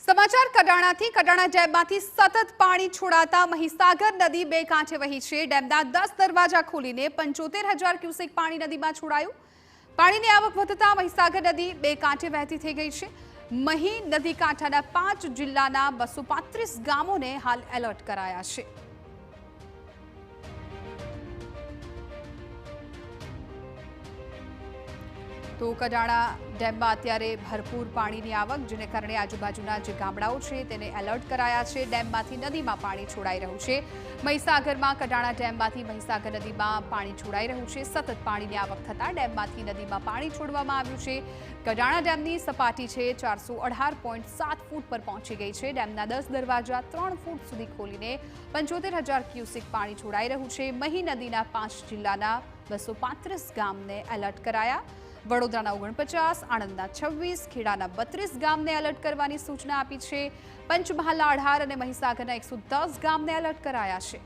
સમાચાર કડાણાથી કડાણા ડેમમાંથી સતત પાણી છોડાતા મહીસાગર નદી બે કાંઠે વહી છે। ડેમના 10 દરવાજા ખોલીને 75,000 ક્યુસેક પાણી નદીમાં છોડાયું। પાણીની આવક વધતા મહીસાગર નદી બે કાંઠે વહેતી થઈ ગઈ છે। મહી નદી કાંઠાના 5 જિલ્લાના 235 ગામોને હાલ એલર્ટ કરાયા છે। તો કડાણા ડેમમાં અત્યારે ભરપૂર પાણીની આવક, જેને કારણે આજુબાજુના જે ગામડાઓ છે તેને એલર્ટ કરાયા છે। ડેમમાંથી નદીમાં પાણી છોડાઈ રહ્યું છે। મહીસાગરમાં કડાણા ડેમમાંથી મહીસાગર નદીમાં પાણી છોડાઈ રહ્યું છે। સતત પાણીની આવક થતાં ડેમમાંથી નદીમાં પાણી છોડવામાં આવ્યું છે। કડાણા ડેમની સપાટી છે 418.7 ફૂટ પર પહોંચી ગઈ છે। ડેમના 10 દરવાજા 3 ફૂટ સુધી ખોલીને 75,000 ક્યુસેક પાણી છોડાઈ રહ્યું છે। મહી નદીના 5 જિલ્લાના 235 ગામને એલર્ટ કરાયા। વડોદરાના 49, આણંદના 26, ખેડાના 32 ગામને એલર્ટ કરવાની સૂચના આપી છે। પંચમહાલના 18 અને મહીસાગરના 110 ગામને એલર્ટ કરાયા છે।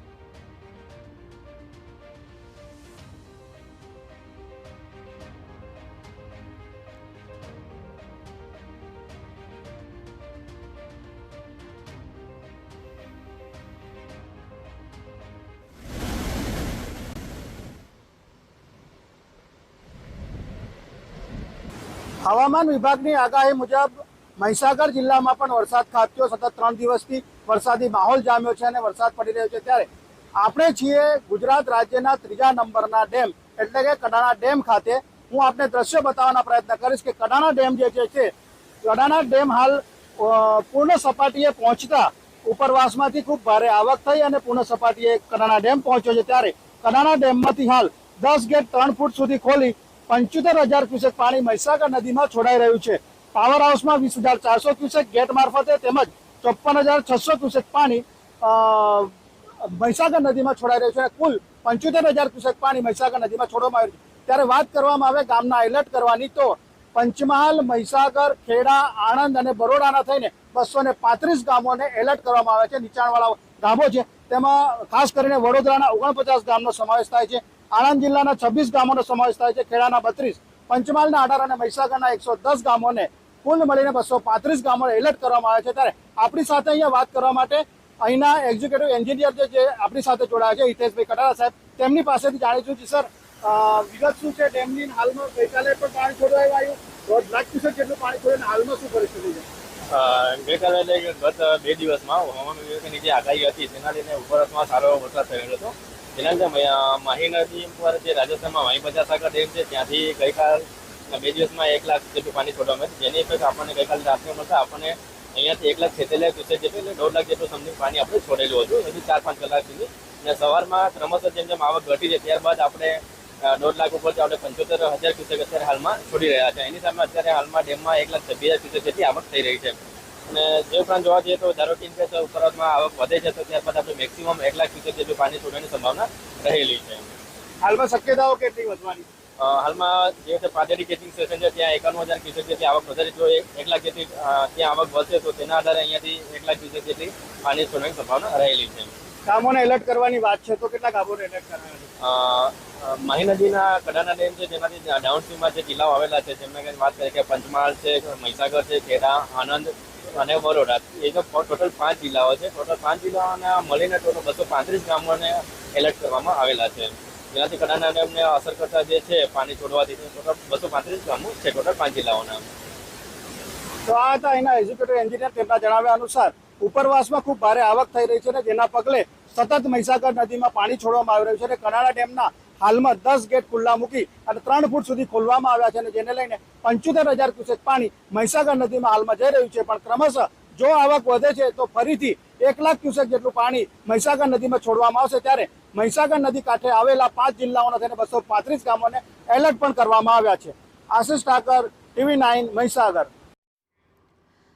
હવામાન વિભાગની આગાહી મુજબ મહીસાગર જિલ્લામાં પણ વરસાદ ખાબક્યો। સતત 3 દિવસથી વરસાદી માહોલ જામ્યો છે અને વરસાદ પડી રહ્યો છે। ત્યારે આપણે છીએ ગુજરાત રાજ્યના 3જા નંબરના ડેમ એટલે કે કડાણા ડેમ ખાતે। હું આપને દ્રશ્ય બતાવવાનો પ્રયત્ન કરીશ કે કડાણા ડેમ જે છે કડાણા ડેમ હાલ પૂર્ણ સપાટીએ પહોંચતા ઉપરવાસમાંથી ખૂબ ભારે આવક થઈ અને પૂર્ણ સપાટીએ કડાણા ડેમ પહોંચ્યો છે। ત્યારે કડાણા ડેમમાંથી હાલ 10 ગેટ 3 ફૂટ સુધી ખોલી 75,000 ક્યુસેક પાણી મહીસાગર નદીમાં છોડાઈ રહ્યું છે। પાવર હાઉસમાં 20,400 ક્યુસેક ગેટ મારફતે તેમજ 54,600 ક્યુસેક પાણી મહીસાગર નદીમાં છોડાઈ રહ્યું છે। કુલ 75,000 ક્યુસેક પાણી મહીસાગર નદીમાં છોડવામાં આવ્યું છે। ત્યારે વાત કરવામાં આવે ગામના એલર્ટ કરવાની, તો પંચમહાલ, મહીસાગર, ખેડા, આણંદ અને બરોડાના થઈને 235 ગામોને એલર્ટ કરવામાં આવે છે। નીચાણવાળા ગામો છે તેમાં ખાસ કરીને વડોદરાના 49 ગામનો સમાવેશ થાય છે। આણંદ જિલ્લાના 26 ગામોનો સમાવેશ થાય છે। ખેડાના 32, પંચમહાલના 18 અને મહીસાગરના 110 ગામોને કુલ મળીને 235 ગામોને એલર્ટ કરવામાં આવે છે। ત્યારે આપણી સાથે અહીંયા વાત કરવા માટે અહીંના એક્ઝિક્યુટિવ એન્જિનિયર જે આપણી સાથે જોડાયા છે, હિતેશભાઈ કટારા સાહેબ, તેમની પાસેથી જાણીશું કે સર વિગત શું છે ડેમની? હાલમાં ગઈકાલે પણ પાણી છોડવામાં આવ્યું, 1.5 લાખ ક્યુસેક જેટલું પાણી છોડ્યું, હાલમાં શું પરિસ્થિતિ છે? ગઈકાલે ગત 2 દિવસમાં હવામાન વિભાગની જે આગાહી હતી તેના લીધે ઉપરવાસમાં સારો વરસાદ થયેલો હતો। જેના લીધે મહી નદી પર જે રાજસ્થાનમાં મહી બજાસાગર ડેમ છે ત્યાંથી ગઈકાલ 2 દિવસમાં 1 લાખ જેટલું પાણી છોડવામાં આવ્યું। જેની ઇફેક્ટ આપણને ગઈકાલે રાત્રે મળતા આપણને અહીંયાથી 1,46,000 ક્યુસેક જેટલું એટલે 1.5 લાખ જેટલું સમથિંગ પાણી આપણે છોડેલું હતું હજી 4-5 કલાક સુધી। અને સવારમાં ક્રમશઃ જેમ જેમ આવક ઘટી છે ત્યારબાદ આપણે 1.5 લાખ ઉપરથી આપણે 75,000 ક્યુસેક અત્યારે હાલમાં છોડી રહ્યા છે। એની સામે અત્યારે હાલમાં ડેમમાં 1,26,000 ક્યુસેક જેટલી આવક થઈ રહી છે। અને જે ઉપરાંત જોવા જઈએ તો ધારો કે ઉપરવાસમાં આવક વધે છે તો ત્યારબાદ આપણે મેક્સિમમ 1 લાખ ક્યુસેક જેટલું પાણી છોડવાની સંભાવના રહેલી છે। હાલમાં શક્યતાઓ કેટલી વધવાની? હાલમાં જે રીતે પાદેડી કેચિંગ સ્ટેશન છે ત્યાં 51,000 ક્યુસેક જેટલી આવક વધારે, જો 1 લાખ જેટલી ત્યાં આવક વધશે તો તેના આધારે અહીંયાથી 1 લાખ ક્યુસેક જેટલી પાણી છોડવાની સંભાવના રહેલી છે। ગામોને એલર્ટ કરવાની વાત છે, તો કેટલા ગામોને એલર્ટ કરવાના છે? મહી નદીના કડાણા ડેમ છે જેનાથી ડાઉનસ્ટ્રીમમાં જે જિલ્લાઓ આવેલા છે જેમને વાત કરીએ કે પંચમહાલ છે, મહીસાગર છે, ખેડા, આણંદ અને બરોડા, એ તો ટોટલ 5 જિલ્લાઓ છે। ટોટલ 5 જિલ્લાઓના મળીને ટોટલ 235 ગામોને એલર્ટ કરવામાં આવેલા છે। જેનાથી કડાણા ડેમને અસર કરતા જે છે પાણી છોડવાથી ટોટલ 235 ગામો છે ટોટલ 5 જિલ્લાઓના। તો આ હતા એના એક્ઝિક્યુટિવ એન્જિનિયર, તેમના જણાવ્યા અનુસાર ઉપરવાસમાં ખૂબ ભારે આવક થઈ રહી છે અને જેના પગલે સતત મહીસાગર નદીમાં પાણી છોડવામાં આવી રહ્યું છે અને કડાણા ડેમના હાલમાં 10 ગેટ ખુલ્લા મૂકી અને 3 ફૂટ સુધી ખોલવામાં આવ્યા છે અને જેને લઈને 75,000 ક્યુસેક પાણી મહીસાગર નદીમાં હાલમાં જઈ રહ્યું છે। પણ ક્રમશઃ જો આવક વધે છે તો ફરીથી 1 લાખ ક્યુસેક જેટલું પાણી મહીસાગર નદીમાં છોડવામાં આવશે। ત્યારે મહીસાગર નદી કાંઠે આવેલા 5 જિલ્લાઓના થઈને 235 ગામોને એલર્ટ પણ કરવામાં આવ્યા છે। આશિષ ઠાકર, TV9, મહીસાગર।